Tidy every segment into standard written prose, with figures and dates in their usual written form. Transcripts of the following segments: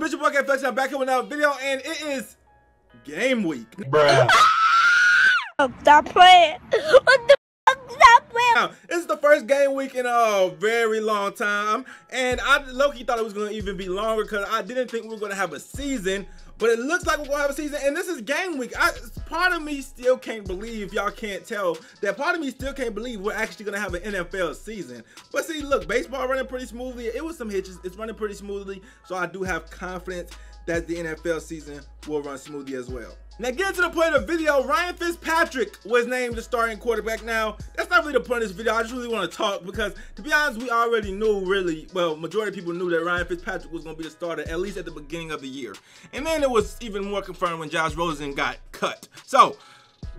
It's your boy Flex. I'm back here with another video, and it is game week. Bruh. Stop playing. What the fuck? Stop playing. Now, this is the first game week in a very long time, and I low-key thought it was going to even be longer because I didn't think we were going to have a season, but it looks like we're going to have a season, and this is game week. Part of me still can't believe, y'all can't tell, that part of me still can't believe we're actually going to have an NFL season. But see, look, baseball running pretty smoothly. It was some hitches. It's running pretty smoothly, so I do have confidence that the NFL season will run smoothly as well. Now, getting to the point of the video, Ryan Fitzpatrick was named the starting quarterback. Now, that's not really the point of this video. I just really want to talk because, to be honest, we already knew majority of people knew that Ryan Fitzpatrick was going to be the starter, at least at the beginning of the year. And then it was even more confirmed when Josh Rosen got cut. So,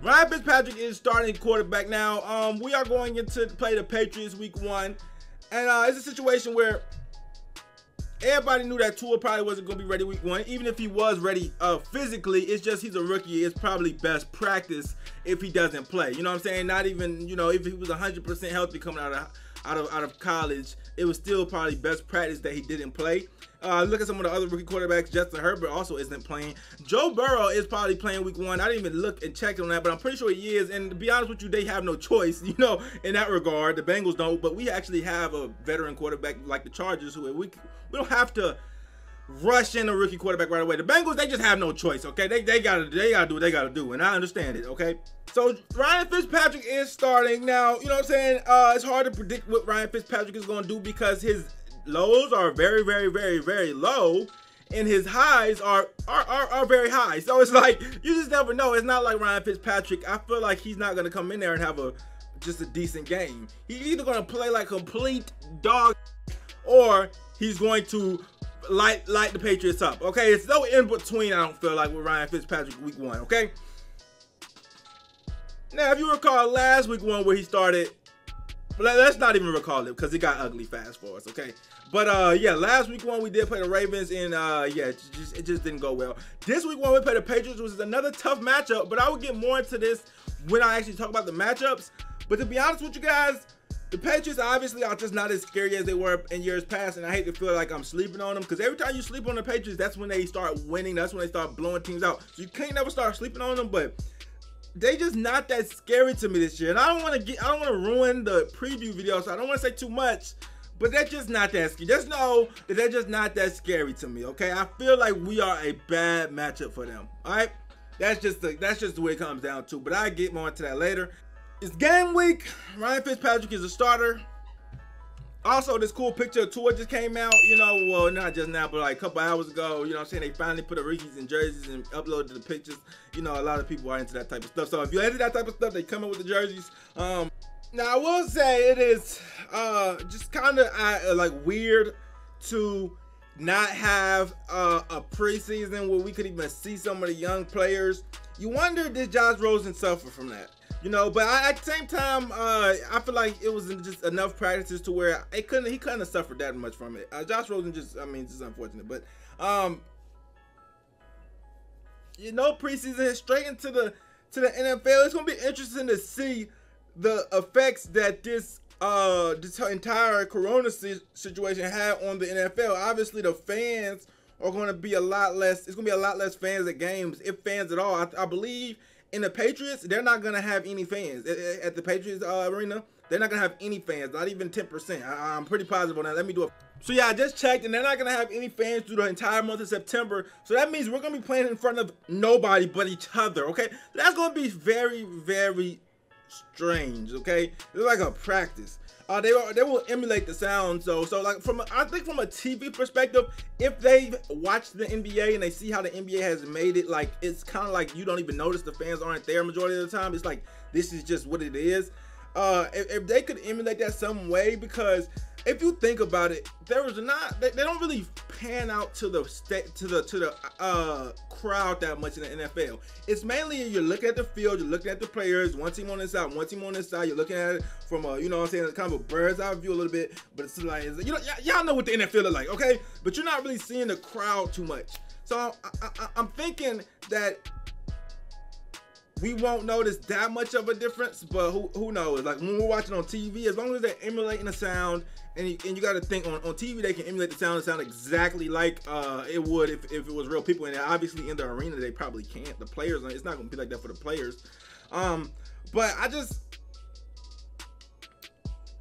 Ryan Fitzpatrick is starting quarterback now. We are going into play the Patriots week 1. And it's a situation where everybody knew that Tua probably wasn't going to be ready week 1. Even if he was ready physically, it's just he's a rookie. It's probably best practice if he doesn't play. You know what I'm saying? Not even, you know, if he was 100% healthy coming out of college, it was still probably best practice that he didn't play. Look at some of the other rookie quarterbacks. Justin Herbert also isn't playing. Joe Burrow is probably playing week 1. I didn't even look and check on that, but I'm pretty sure he is. And to be honest with you, they have no choice, you know, in that regard. The Bengals don't, but we actually have a veteran quarterback like the Chargers, who we don't have to rush in a rookie quarterback right away. The Bengals, they just have no choice, okay? They gotta do what they gotta do, and I understand it, okay? So Ryan Fitzpatrick is starting now. You know what I'm saying? It's hard to predict what Ryan Fitzpatrick is going to do because his lows are very, very, very, very low, and his highs are very high. So it's like you just never know. It's not like Ryan Fitzpatrick. I feel like he's not going to come in there and have just a decent game. He's either going to play like complete dog, or he's going to light the Patriots up. Okay, it's no in between. I don't feel like with Ryan Fitzpatrick week 1. Okay. Now, if you recall last week 1 where he started, let's not even recall it because it got ugly fast for us, okay? But yeah, last week 1 we did play the Ravens, and yeah, it just didn't go well. This week 1 we played the Patriots, which is another tough matchup, but I will get more into this when I actually talk about the matchups. But to be honest with you guys, the Patriots obviously are just not as scary as they were in years past, and I hate to feel like I'm sleeping on them because every time you sleep on the Patriots, that's when they start winning. That's when they start blowing teams out. So you can't never start sleeping on them, but they just not that scary to me this year. And I don't want to ruin the preview video, so I don't want to say too much, but they're just not that scary. Just know that they're just not that scary to me, okay? I feel like we are a bad matchup for them. All right? That's just the way it comes down to. But I'll get more into that later. It's game week. Ryan Fitzpatrick is a starter. Also, this cool picture of Tua just came out, you know, well, not just now, but like a couple hours ago, you know what I'm saying? They finally put the rookies in jerseys and uploaded the pictures. You know, a lot of people are into that type of stuff. So if you're into that type of stuff, they come in with the jerseys. Now, I will say it is just kind of like weird to not have a preseason where we could even see some of the young players. You wonder, did Josh Rosen suffer from that? You know, but at the same time, I feel like it was just enough practices to where he couldn't have suffered that much from it. Josh Rosen just unfortunate. But you know, preseason straight into the NFL. It's gonna be interesting to see the effects that this entire Corona situation had on the NFL. Obviously, the fans are going to be a lot less. It's going to be a lot less fans at games, if fans at all. I believe. In the Patriots, they're not going to have any fans. At the Patriots arena, they're not going to have any fans, not even 10%. I'm pretty positive on that. Let me do it. So yeah, I just checked, and they're not going to have any fans through the entire month of September. So that means we're going to be playing in front of nobody but each other, okay? So that's going to be very, very strange, okay? It's like a practice. They will emulate the sound, so like I think from a TV perspective, if they watch the NBA and they see how the NBA has made it, like it's kind of like you don't even notice the fans aren't there majority of the time. It's like this is just what it is. If they could emulate that some way, because if you think about it, they don't really pan out to the crowd that much in the NFL. It's mainly you're looking at the field, you're looking at the players, one team on this side, one team on this side. You're looking at it from a, you know what I'm saying, kind of a bird's eye view a little bit, but it's like, you know, y'all know what the NFL is like, okay? But you're not really seeing the crowd too much. So I'm thinking that we won't notice that much of a difference, but who knows? Like when we're watching on TV, as long as they're emulating the sound, and you got to think on TV they can emulate the sound exactly like it would if it was real people. And obviously in the arena they probably can't. The players, it's not gonna be like that for the players. But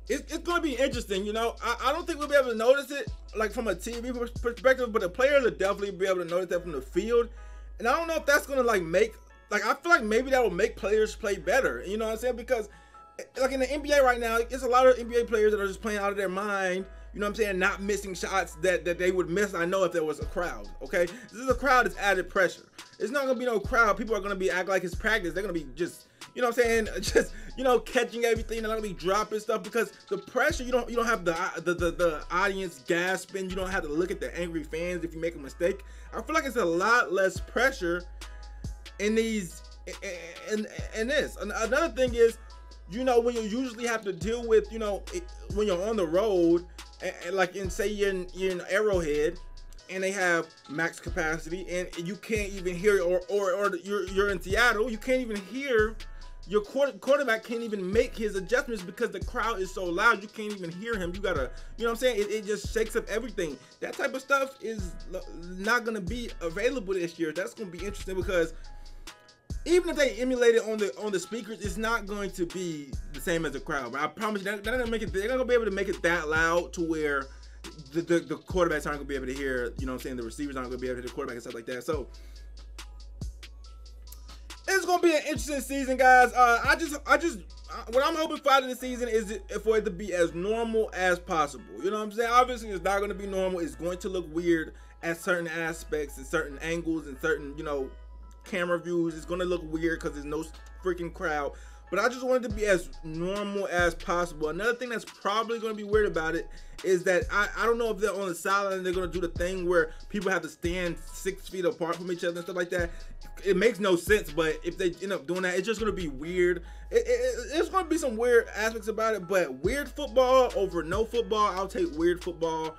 it's gonna be interesting, you know. I don't think we'll be able to notice it like from a TV perspective, but the players will definitely be able to notice that from the field. And I don't know if that's gonna like I feel like maybe that will make players play better. You know what I'm saying? Because like in the NBA right now, it's a lot of NBA players that are just playing out of their mind. You know what I'm saying? Not missing shots that they would miss. I know if there was a crowd. Okay, this is a crowd that's added pressure. It's not gonna be no crowd. People are gonna be act like it's practice. They're gonna be just, you know what I'm saying, just, you know, catching everything. They're not gonna be dropping stuff because the pressure. You don't have the audience gasping. You don't have to look at the angry fans if you make a mistake. I feel like it's a lot less pressure in these in this. Another thing is, you know, when you usually have to deal with, you know, when you're on the road, and like say you're in Arrowhead and they have max capacity and you can't even hear, or you're in Seattle, you can't even hear, your quarterback can't even make his adjustments because the crowd is so loud, you can't even hear him. You gotta, you know what I'm saying, it just shakes up everything. That type of stuff is not gonna be available this year. That's gonna be interesting because even if they emulate it on the speakers, it's not going to be the same as the crowd. But I promise you, they're not gonna be able to make it that loud to where the quarterbacks aren't gonna be able to hear. You know what I'm saying? The receivers aren't gonna be able to hear the quarterback and stuff like that. So it's gonna be an interesting season, guys. What I'm hoping for out of the season is for it to be as normal as possible. You know what I'm saying? Obviously, it's not gonna be normal. It's going to look weird at certain aspects and certain angles and certain, you know, camera views. It's gonna look weird because there's no freaking crowd, but I just want it to be as normal as possible. Another thing that's probably gonna be weird about it is that I don't know if they're on the sideline, they're gonna do the thing where people have to stand 6 feet apart from each other and stuff like that. It makes no sense, but if they end up doing that, it's just gonna be weird. It's gonna be some weird aspects about it, but weird football over no football, I'll take weird football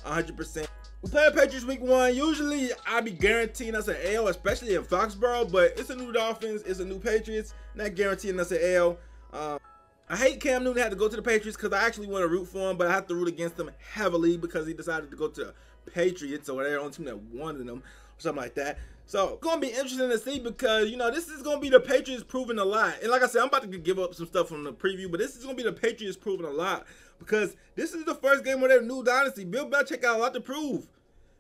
100%. We play the Patriots week 1. Usually, I be guaranteeing us an L, especially in Foxborough, but it's a new Dolphins, it's a new Patriots, not guaranteeing us an L. I hate Cam Newton had to go to the Patriots because I actually want to root for him, but I have to root against him heavily because he decided to go to the Patriots, or they're the only team that wanted him, or something like that. So, it's going to be interesting to see because, you know, this is going to be the Patriots proving a lot. And like I said, I'm about to give up some stuff from the preview, but this is going to be the Patriots proving a lot because this is the first game of their new dynasty. Bill Belichick got a lot to prove,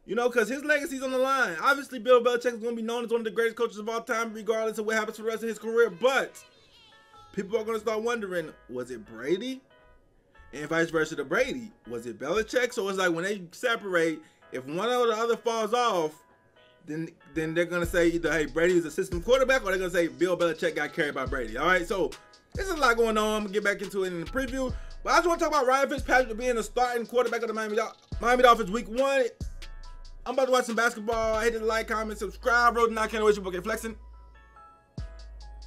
you know, because his legacy's on the line. Obviously, Bill Belichick is going to be known as one of the greatest coaches of all time, regardless of what happens for the rest of his career. But people are going to start wondering, was it Brady? And vice versa to Brady. Was it Belichick? So it's like when they separate, if one or the other falls off, then they're going to say either, hey, Brady is a system quarterback, or they're going to say Bill Belichick got carried by Brady. All right, so there's a lot going on. I'm going to get back into it in the preview. But I just want to talk about Ryan Fitzpatrick being the starting quarterback of the Miami Dolphins week 1. I'm about to watch some basketball. Hit the like, comment, subscribe. Road and I can't wait to book it flexing.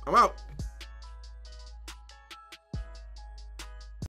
I'm out.